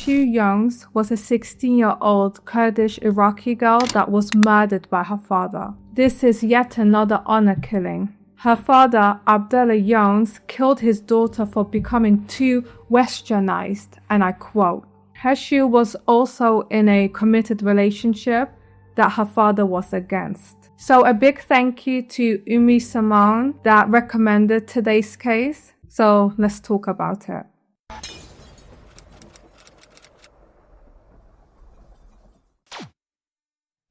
Heshu Yones was a 16-year-old Kurdish Iraqi girl that was murdered by her father. This is yet another honor killing. Her father, Abdullah Yones, killed his daughter for becoming too westernized, and I quote, Heshu was also in a committed relationship that her father was against. So a big thank you to Umi Simone that recommended today's case. So let's talk about it.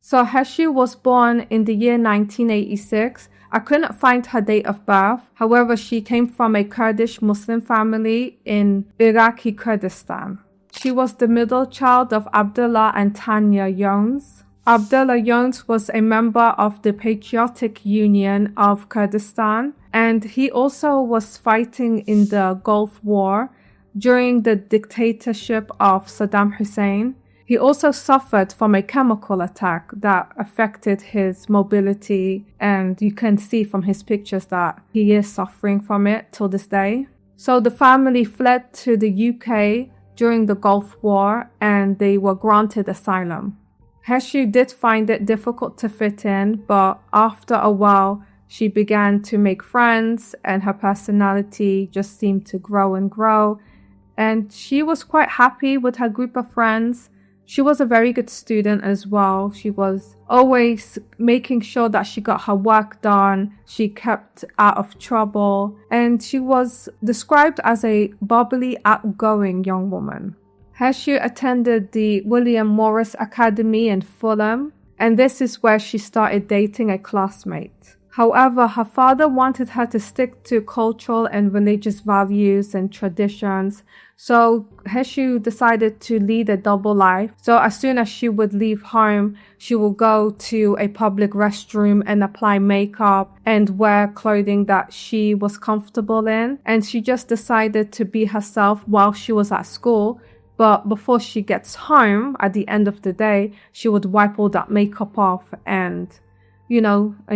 So Heshu was born in the year 1986. I couldn't find her date of birth. Yowever, she came from a Kurdish Muslim family in Iraqi Kurdistan. She was the middle child of Abdullah and Tanya Yones. Abdullah Yones was a member of the Patriotic Union of Kurdistan, and he also was fighting in the Gulf War during the dictatorship of Saddam Hussein. He also suffered from a chemical attack that affected his mobility, and you can see from his pictures that he is suffering from it till this day. So the family fled to the UK during the Gulf War, and they were granted asylum. Heshu did find it difficult to fit in, but after a while, she began to make friends, and her personality just seemed to grow and grow, and she was quite happy with her group of friends. She was a very good student as well. She was always making sure that she got her work done. She kept out of trouble, and she was described as a bubbly, outgoing young woman. Heshu attended the William Morris Academy in Fulham, and this is where she started dating a classmate. However, her father wanted her to stick to cultural and religious values and traditions, so Heshu decided to lead a double life. So as soon as she would leave home, she would go to a public restroom and apply makeup and wear clothing that she was comfortable in. And she just decided to be herself while she was at school. But before she gets home, at the end of the day, she would wipe all that makeup off and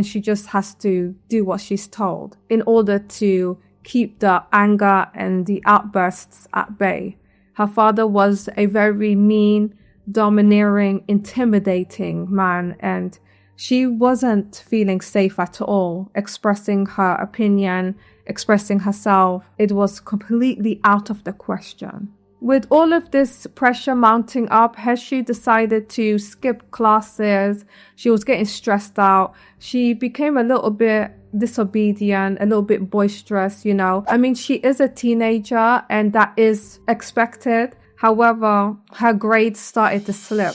she just has to do what she's told in order to keep the anger and the outbursts at bay. Her father was a very mean, domineering, intimidating man, and she wasn't feeling safe at all, expressing her opinion, expressing herself. It was completely out of the question. With all of this pressure mounting up, Heshu decided to skip classes. She was getting stressed out. She became a little bit disobedient, a little bit boisterous, she is a teenager and that is expected. However, her grades started to slip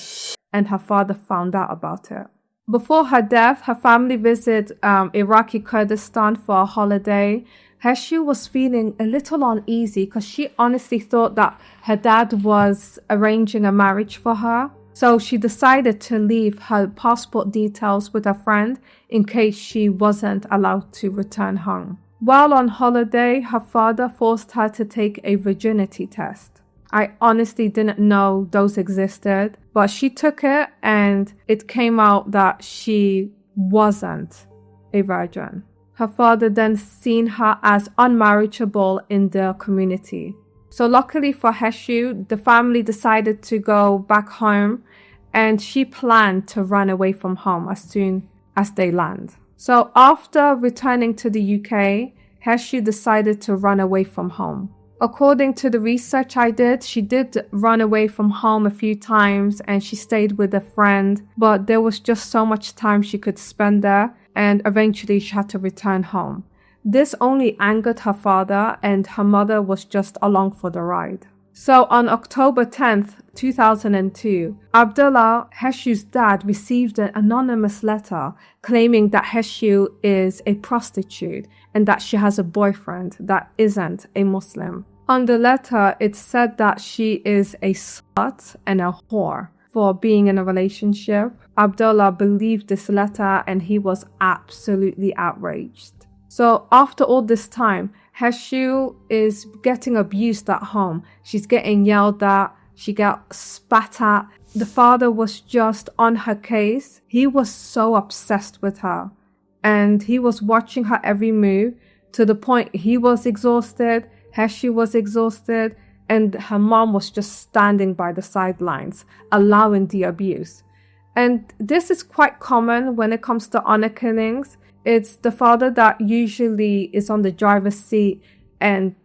and her father found out about it. Before her death, her family visited Iraqi Kurdistan for a holiday. Heshu was feeling a little uneasy because she honestly thought that her dad was arranging a marriage for her. So she decided to leave her passport details with a friend in case she wasn't allowed to return home. While on holiday, her father forced her to take a virginity test. I honestly didn't know those existed, but she took it and it came out that she wasn't a virgin. Her father then seen her as unmarriageable in the community. So luckily for Heshu, the family decided to go back home and she planned to run away from home as soon as they land. So after returning to the UK, Heshu decided to run away from home. According to the research I did, she did run away from home a few times and she stayed with a friend, but there was just so much time she could spend there, and eventually she had to return home. This only angered her father, and her mother was just along for the ride. So on October 10th, 2002, Abdullah, Heshu's dad, received an anonymous letter claiming that Heshu is a prostitute and that she has a boyfriend that isn't a Muslim. On the letter, it said that she is a slut and a whore for being in a relationship. Abdullah believed this letter and he was absolutely outraged. So after all this time, Heshu is getting abused at home. She's getting yelled at. She got spat at. The father was just on her case. He was so obsessed with her. And he was watching her every move to the point he was exhausted. Heshu was exhausted. and her mom was just standing by the sidelines, allowing the abuse. And this is quite common when it comes to honor killings. It's the father that usually is on the driver's seat and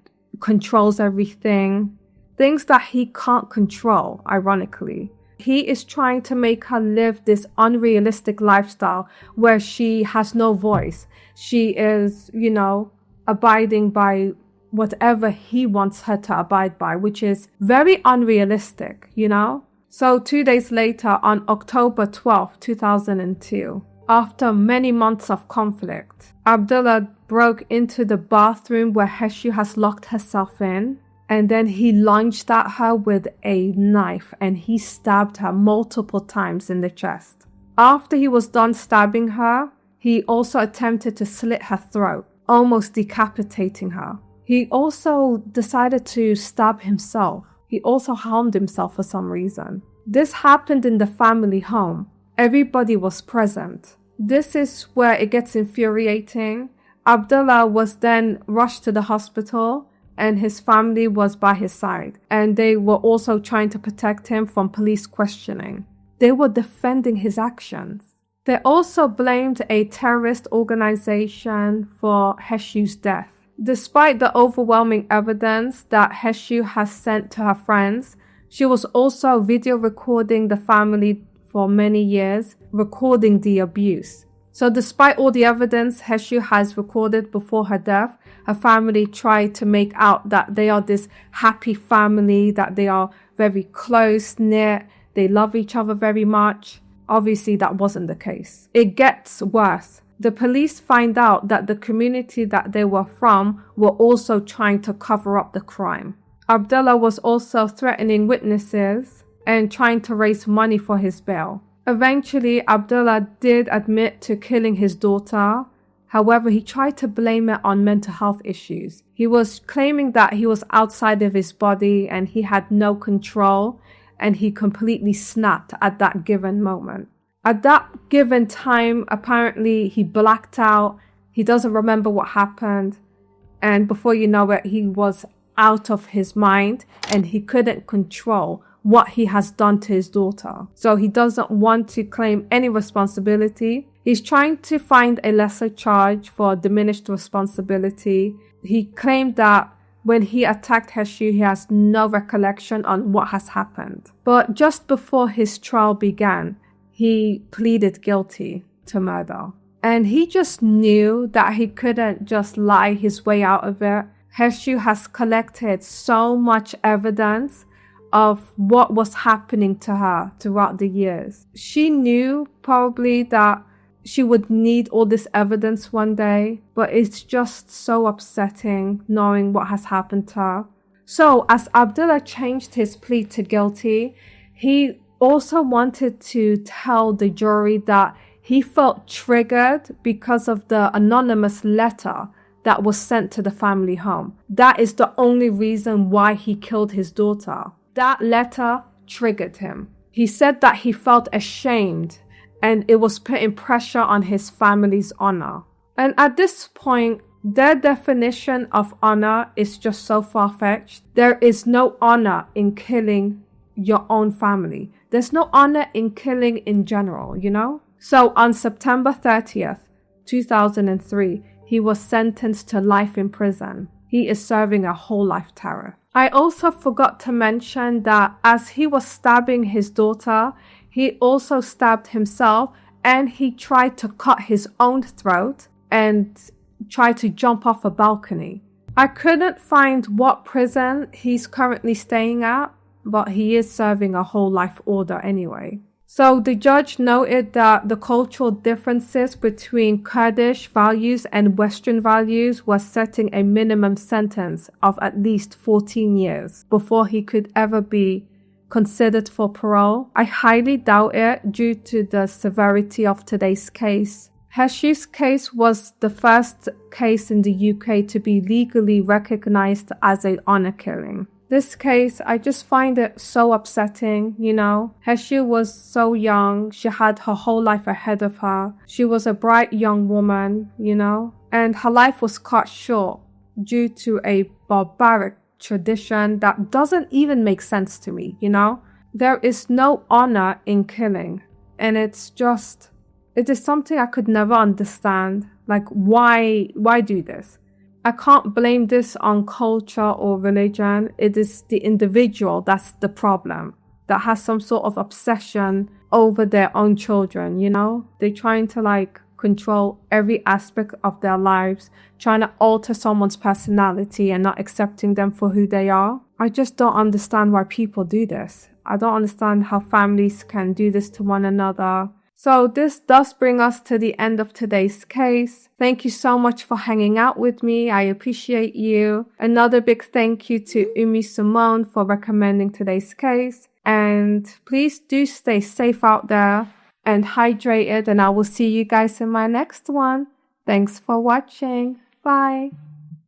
controls everything. Things that he can't control, ironically. He is trying to make her live this unrealistic lifestyle where she has no voice. She is, abiding by whatever he wants her to abide by, which is very unrealistic, So 2 days later, on October 12, 2002, after many months of conflict, Abdullah broke into the bathroom where Heshu has locked herself in, and then he lunged at her with a knife and he stabbed her multiple times in the chest. After he was done stabbing her, he also attempted to slit her throat, almost decapitating her. He also decided to stab himself. He also harmed himself for some reason. This happened in the family home. Everybody was present. This is where it gets infuriating. Abdullah was then rushed to the hospital and his family was by his side. And they were also trying to protect him from police questioning. They were defending his actions. They also blamed a terrorist organization for Heshu's death. Despite the overwhelming evidence that Heshu has sent to her friends, she was also video recording the family for many years, recording the abuse. So despite all the evidence Heshu has recorded before her death, her family tried to make out that they are this happy family, that they are very close-knit, they love each other very much. Obviously, that wasn't the case. It gets worse. The police find out that the community that they were from were also trying to cover up the crime. Abdullah was also threatening witnesses and trying to raise money for his bail. Eventually, Abdullah did admit to killing his daughter. However, he tried to blame it on mental health issues. He was claiming that he was outside of his body and he had no control, and he completely snapped at that given moment. At that given time, apparently he blacked out. He doesn't remember what happened. And before you know it, he was out of his mind and he couldn't control what he has done to his daughter. So he doesn't want to claim any responsibility. He's trying to find a lesser charge for diminished responsibility. He claimed that when he attacked Heshu, he has no recollection on what has happened. But just before his trial began, he pleaded guilty to murder. And he just knew that he couldn't just lie his way out of it. Heshu has collected so much evidence of what was happening to her throughout the years. She knew probably that she would need all this evidence one day, but it's just so upsetting knowing what has happened to her. So as Abdullah changed his plea to guilty, he also wanted to tell the jury that he felt triggered because of the anonymous letter that was sent to the family home. That is the only reason why he killed his daughter. That letter triggered him. He said that he felt ashamed and it was putting pressure on his family's honor. And at this point, their definition of honor is just so far-fetched. There is no honor in killing your own family. There's no honor in killing in general, So on September 30th, 2003, he was sentenced to life in prison. He is serving a whole life tariff. I also forgot to mention that as he was stabbing his daughter, he also stabbed himself and he tried to cut his own throat and tried to jump off a balcony. I couldn't find what prison he's currently staying at, but he is serving a whole life order anyway. So the judge noted that the cultural differences between Kurdish values and Western values was setting a minimum sentence of at least 14 years before he could ever be considered for parole. I highly doubt it due to the severity of today's case. Heshu's case was the first case in the UK to be legally recognized as an honor killing. This case, I just find it so upsetting, Heshu was so young. She had her whole life ahead of her. She was a bright young woman, and her life was cut short due to a barbaric tradition that doesn't even make sense to me, you know? There is no honor in killing. And it is something I could never understand. Like, why do this? I can't blame this on culture or religion. It is the individual that's the problem, that has some sort of obsession over their own children, you know? They're trying to like control every aspect of their lives, trying to alter someone's personality and not accepting them for who they are. I just don't understand why people do this. I don't understand how families can do this to one another. So this does bring us to the end of today's case. Thank you so much for hanging out with me. I appreciate you. Another big thank you to Umi Simone for recommending today's case. And please do stay safe out there and hydrated. And I will see you guys in my next one. Thanks for watching. Bye.